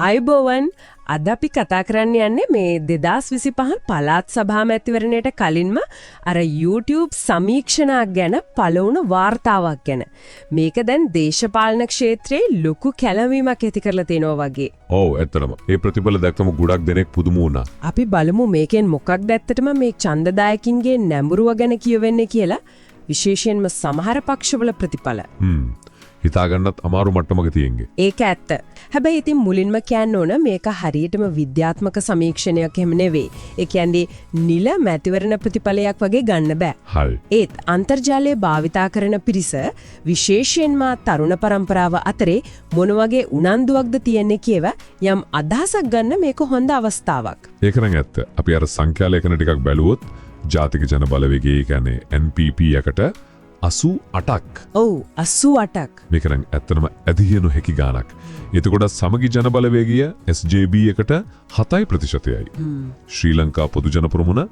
අයිබෝවන් අද අපි කතා කරන්න යන්නේ මේ 2025 පළාත් සභා මැතිවරණයට කලින්ම අර YouTube සමීක්ෂණයක් ගැන පළවුණු වාර්තාවක් ගැන. මේක දැන් දේශපාලන ක්ෂේත්‍රයේ ලොකු කැළඹීමක් ඇති කරලා තිනවා වගේ. ඔව් ඇත්තටම. ඒ ප්‍රතිඵල දැක්කම ගොඩක් දෙනෙක් පුදුම වුණා. අපි බලමු මේකෙන් මොකක්ද ඇත්තටම මේ ඡන්දදායකින්ගේ නැඹුරුව ගැන කියවෙන්නේ කියලා. විශේෂයෙන්ම සමහර පක්ෂවල ප්‍රතිඵල. හිතාගන්නත් අමාරු මට්ටමක තියෙන්නේ. ඒක ඇත්ත. හැබැයි ඉතින් මුලින්ම කියන්න ඕන මේක හරියටම විද්‍යාත්මක සමීක්ෂණයක් එහෙම නෙවෙයි. ඒ කියන්නේ නිල මැතිවරණ ප්‍රතිඵලයක් වගේ ගන්න බෑ. හරි. ඒත් අන්තර්ජාලය භාවිතා කරන පිරිස විශේෂයෙන්ම තරුණ පරම්පරාව අතරේ මොන වගේ උනන්දුවක්ද තියෙන්නේ කියව යම් අදහසක් ගන්න මේක හොඳ අවස්ථාවක්. ඒක නම් ඇත්ත. අපි අර සංඛ්‍යා ලේඛන ටිකක් බැලුවොත් ජාතික ජන බලවේගය කියන්නේ NPP යකට 88ක්. ඔව් 88ක්. මේක නම් ඇත්තටම ඇදිහිනු හැකි ගාණක්. එතකොට සමගි ජන බලවේගය SJB එකට 7%යි. ශ්‍රී ලංකා පොදු ජන ප්‍රමුණ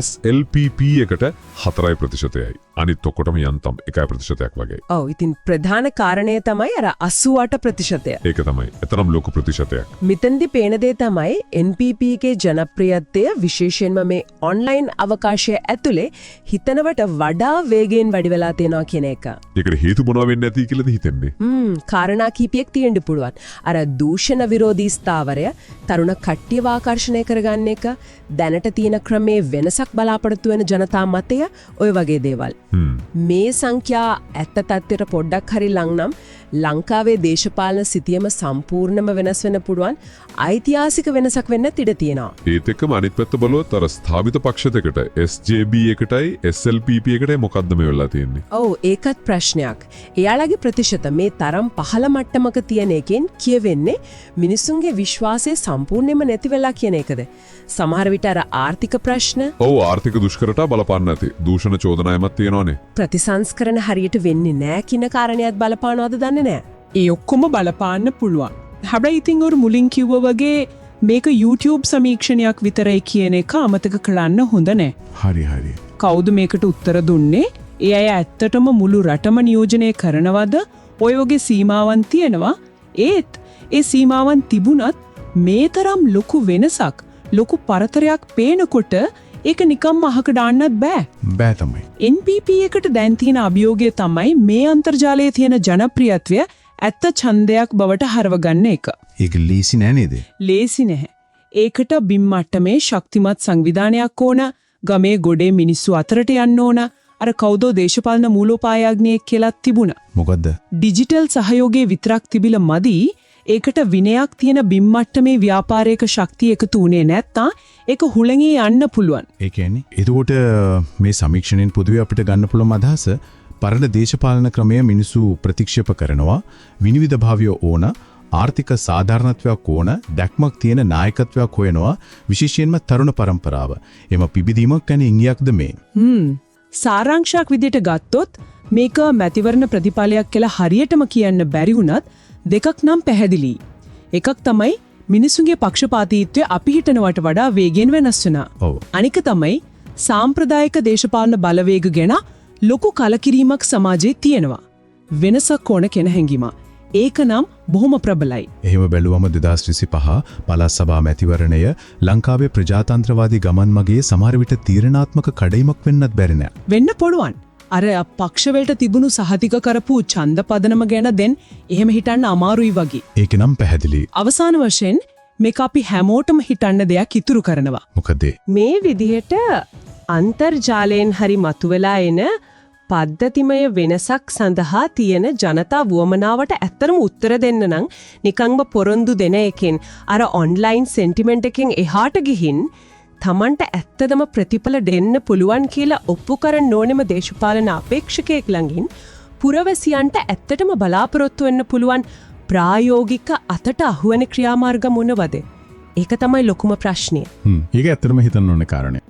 SLPP එකට 4%යි. අනිත් ඔක්කොටම යන්තම් 1% වගේ. ඔව් ඉතින් ප්‍රධාන කාරණය තමයි අර 88%. ඒක තමයි. එතරම් ලොකු ප්‍රතිශතයක්. මෙතෙන්දි පේන දේ තමයි NPP එකේ ජනප්‍රියත්වය විශේෂයෙන්ම මේ ඔන්ලයින් අවකාශය ඇතුලේ හිතනවට වඩා වේගයෙන් වැඩි වෙලා තියෙනවා කියන එක. ඒකට හේතු මොනවා වෙන්න ඇති කියලාද හිතන්නේ? කාරණා කීපයක් තියෙන්න පුළුවන්. අර දූෂණ විරෝධී ස්ථාවරය තරුණ කට්ටියව ආකර්ෂණය කරගන්න එක දැනට තියෙන ක්‍රමේ වෙනසක් බලාපොරොත්තු වෙන ජනතා මතය ඔය වගේ දේවල්. මේ සංඛ්‍යා ඇත්ත තත්ත්වයට පොඩ්ඩක් හරි ලං නම් ලංකාවේ දේශපාලන සිතියම සම්පූර්ණයෙන්ම වෙනස් වෙන්න පුළුවන් ඓතිහාසික වෙනසක් වෙන්න ඉඩ තියෙනවා. ඒත් එක්කම අනිත් පැත්ත බලුවොත් අර ස්ථාപിත පක්ෂ දෙකට SJB එකටයි SLPP එකටයි මොකද්ද මේ වෙලා තියෙන්නේ? ඔව් ඒකත් ප්‍රශ්නයක්. එයාලගේ ප්‍රතිශත මේ තරම් පහළ මට්ටමක තියෙන එකෙන් කියවෙන්නේ මිනිසුන්ගේ විශ්වාසය සම්පූර්ණයෙන්ම නැති වෙලා කියන එකද? සමහර විට අර ආර්ථික ප්‍රශ්න ඔව් ආර්ථික දුෂ්කරතා බලපාන්න නැති දූෂණ චෝදනායමක් තියෙනවානේ. ප්‍රතිසංස්කරණ හරියට වෙන්නේ නැහැ කියන කාරණයක් බලපානවද දන්නේ නැහැ. ඒ ඔක්කොම බලපාන්න පුළුවන්. හැබැයි ඉතින් ඔර මුලින් කිව්වා වගේ මේක YouTube සමීක්ෂණයක් විතරයි කියන එක අමතක කරන්න හොඳ නැහැ. හරි. කවුද මේකට උත්තර දුන්නේ? ඒ අය ඇත්තටම මුළු රටම නියෝජනය කරනවද? ඔය වගේ සීමාවන් තියෙනවා. ඒත් ඒ සීමාවන් තිබුණත් මේ තරම් ලොකු වෙනසක් ලොකු පරතරයක් පේනකොට ඒක නිකම්ම අහක දාන්නත් බෑ තමයි. NPP එකට දැන් තියෙන අභියෝගය තමයි මේ අන්තර්ජාලයේ තියෙන ජනප්‍රියත්වය ඇත්ත ඡන්දයක් බවට හරවගන්න එක. ඒක ලේසි නෑ නේද? ලේසි නැහැ. ඒකට බිම් මට්ටමේ ශක්තිමත් සංවිධානයක් ඕන, ගමේ ගොඩේ මිනිස්සු අතරට යන්න ඕන. අර කවුදෝ දේශපාලන මූලෝපායඥයෙක් කියලා තිබුණා. මොකද්ද? ඩිජිටල් සහයෝගයේ විතරක් තිබිලා මදි. ඒකට විනයක් තියෙන බිම් මට්ටමේ ව්‍යාපාරික ශක්තිය එකතු වුණේ නැත්නම් ඒක හුලඟේ යන්න පුළුවන්. ඒ කියන්නේ එතකොට මේ සමීක්ෂණයෙන් පොදුවේ අපිට ගන්න පුළුවන් අදහස පරණ දේශපාලන ක්‍රමය මිනිසු ප්‍රතික්ෂේප කරනවා, විනිවිද භාවය ඕන, ආර්ථික සාධාරණත්වයක් ඕන, දැක්මක් තියෙන නායකත්වයක් හොයනවා, විශේෂයෙන්ම තරුණ පරම්පරාව. එම පිබිදීමක් ගැන ඉංගියක්ද මේ? සාරාංශයක් විදිහට ගත්තොත් මේක මැතිවරණ ප්‍රතිඵලයක් කියලා හරියටම කියන්න බැරි වුණත් දෙකක් නම් පැහැදිලි. එකක් තමයි මිනිසුන්ගේ පක්ෂපාතීත්වය අපි හිතනවට වඩා වේගෙන් වෙනස් වෙනවා. අනික තමයි සාම්ප්‍රදායික දේශපාලන බලවේග ගැන ලොකු කලකිරීමක් සමාජයේ තියෙනවා. වෙනසක් ඕන කෙන හැඟීම. ඒක නම් බොහොම ප්‍රබලයි. එහෙම බැලුවම 2025 පළාත් සභා මැතිවරණය ලංකාවේ ප්‍රජාතන්ත්‍රවාදී ගමන් මගේ සමහර විට තීරණාත්මක කඩයිමක් වෙන්නත් බැරි නෑ. වෙන්න පුළුවන්. අර පක්ෂවලට තිබුණු සහතික කරපු ඡන්ද පදනම ගැන දැන් එහෙම හිතන්න අමාරුයි වගේ. ඒක නම් පැහැදිලි. අවසාන වශයෙන් මේක අපි හැමෝටම හිතන්න දෙයක් ඉතුරු කරනවා. මොකද මේ විදිහට අන්තර්ජාලයෙන් හරි මතුවලා එන පද්ධතිමය වෙනසක් සඳහා තියෙන ජනතා වුවමනාවට ඇත්තටම උත්තර දෙන්න නම් නිකන්ම පොරොන්දු දෙන එකෙන් අර ඔන්ලයින් සෙන්ටිමන්ට් එකෙන් එහාට ගිහින් තමන්ට ඇත්තදම ප්‍රතිඵල දෙන්න පුළුවන් කියලා ඔප්පු කරන්න ඕනෙම දේශපාලන අපේක්ෂකයෙක් ළඟින් පුරවැසියන්ට ඇත්තටම බලාපොරොත්තු වෙන්න පුළුවන් ප්‍රායෝගික අතට අහුවෙන ක්‍රියාමාර්ග මොනවද? ඒක තමයි ලොකුම ප්‍රශ්නය. ඒක ඇත්තටම හිතන්න ඕනේ කාරණේ.